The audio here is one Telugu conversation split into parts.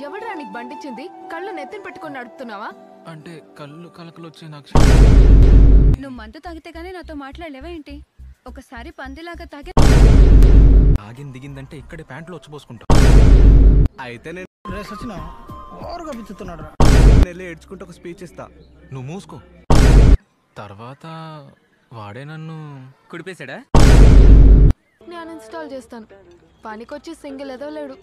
ఎవడ్రా నీకు బండిచ్చింది? కళ్ళు నెత్తిన పెట్టుకొని నడుపుతున్నావా? అంటే కళ్ళు కలకలు వచ్చే నాకు. నువ్వు మందు తాగితే గానీ నాతో మాట్లాడలేవా ఏంటి? ఒకసారి పందిలాగా తాగింది దిగిందంటే ఇక్కడే ప్యాంట్లో వచ్చిపోసుకుంటా. అయితే నేను వచ్చిన ఓరుగా పిచ్చుతున్నాడు. వెళ్ళి ఏడ్చుకుంటూ ఒక స్పీచ్ ఇస్తా, నువ్వు మూసుకో. తర్వాత వాడే నన్ను కుడిపేశాడా? నేను ఇన్స్టాల్ చేస్తాను. పనికొచ్చి సింగిల్ ఏదో లేడు.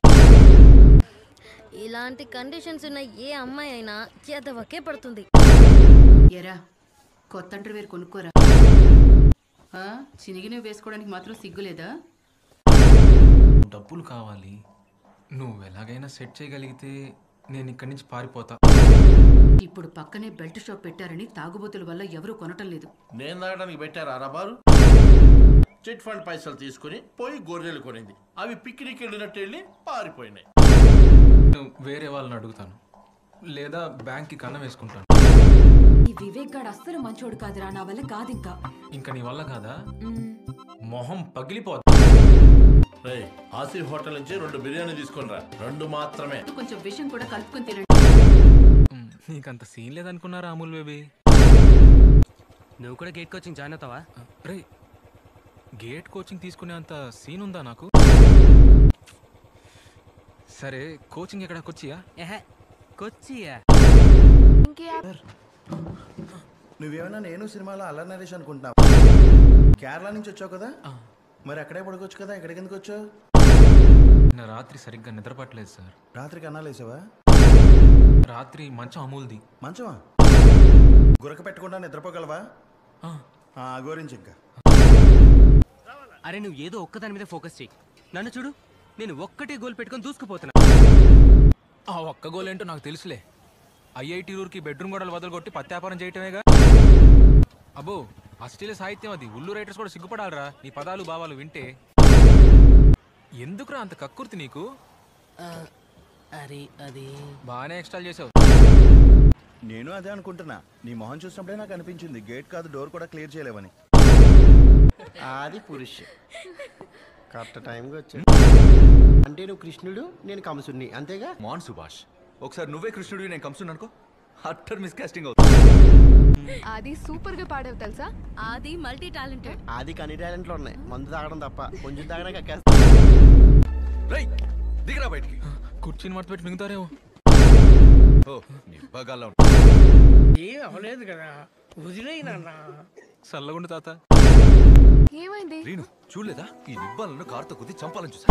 ఇలాంటి కండిషన్స్ ఉన్న ఏ అమ్మాయి అయినా చేతవకే పడుతుంది. ఎరా కొత్త అంటర్వేర్ కొనుక్కోరా. చినిగినవి వేసుకోవడానికి మాత్రం సిగ్గులేదా? డబ్బులు కావాలి. నువ్వు ఎలాగైనా సెట్ చేయగలిగితే నేను ఇక్కడి నుంచి పారిపోతా. ఇప్పుడు పక్కనే బెల్ట్ షాప్ పెట్టారని తాగుబోతుల వల్ల ఎవరూ కొనటం లేదు. నేను తాగడానికి పెట్టారా రబారు? చిట్ ఫండ్ పైసలు తీసుకుని పోయి గొర్రెలు కొనింది. అవి పిక్నిక్ వెళ్ళినట్టు వెళ్ళి పారిపోయినాయి. నువ్వు వేరే వాళ్ళని అడుగుతాను, లేదా బ్యాంక్కి కన్నం వేసుకుంటాను. ఈ వివేక్ గాడు అస్సలు మంచోడు కాదురా, నా వల్ల కాదు. ఇంకా నీ వల్ల కాదా? మొహం పగిలిపోదు. ఆసి హోటల్ నుంచి 2 బిర్యానీ తీసుకుని రా. 2 మాత్రమే. కొంచెం విషయం కూడా కలుపుకొని తినండి. నీకంత సీన్ లేదనుకున్నారా అమూల్ బేబీ? నువ్వు కూడా గేట్ కోచింగ్ జాయిన్ అవుతావా? రే, గేట్ కోచింగ్ తీసుకునే అంత సీన్ ఉందా నాకు? సరే, కోచింగ్ ఎక్కడ? కొచ్చియా? కొచ్చియా? నువ్వేమన్నా నేను సినిమాలో అల్లరి నరేష్ అనుకుంటున్నావు. కేరళ నుంచి వచ్చావు కదా, మరి అక్కడే పడుకోవచ్చు కదా, ఎక్కడికి ఎందుకు వచ్చావు? నా రాత్రి సరిగ్గా నిద్రపట్టలేదు సార్. రాత్రికి అన్నాలు వేసావా? రాత్రి మంచం అమూల్ది. మంచమా? గురక పెట్టకుండా నిద్రపోగలవా? గురించి ఇంకా అరే, నువ్వు ఏదో ఒక్కదాని మీద ఫోకస్ చెయ్యి. నన్ను చూడు, నేను ఒక్కటే గోల్ పెట్టుకొని దూసుకుపోతున్నా. ఆ ఒక్క గోల్ ఏంటో నాకు తెలుసులే. ఐఐటి రూర్కి బెడ్రూమ్ గోడలు వదలగొట్టి పత్యాపారం చేయటమేగా. అబ్బో, అశ్లీల సాహిత్యం అది. ఉల్లు రైటర్స్ కూడా సిగ్గుపడాలరా నీ పదాలు భావాలు వింటే. ఎందుకురా అంత కక్కుర్తి నీకు? అరే, అది బాగానే ఎక్స్ట్రాల్ చేసావు. నేను అదే అనుకుంటున్నా. నీ మొహం చూసినప్పుడే నాకు అనిపించింది గేట్ కాదు డోర్ కూడా క్లియర్ చేయలేవని. అది పురుష్ కరెక్ట్ టైంగా వచ్చా. అంటే నువ్వు కృష్ణుడు, నేను కంసుడిని, అంతేగా? మాన్ సుభాష్, ఒకసారి నువ్వే కృష్ణుడివి నేను కంసుడు అనుకో, అట్టర్ మిస్ కాస్టింగ్ అవుతుంది. అది సూపర్ గా పాడావు తెలుసా? అది మల్టీ టాలెంటెడ్. అది కన్ని టాలెంట్లు ఉన్నాయి, మందు తాగడం తప్ప. కొంచెం తాగడం కక్కేస్తా. దిగరా బయటికి. కుర్చీని మడత పెట్టి మింగుతారేమో. ఏం అవ్వలేదు కదా, వదిలేనా? చల్లగుండు తాత. ఏమైంది? చూడలేదా? ఈ నిబ్బాలను కారుతో కుది చంపాలని చూసా.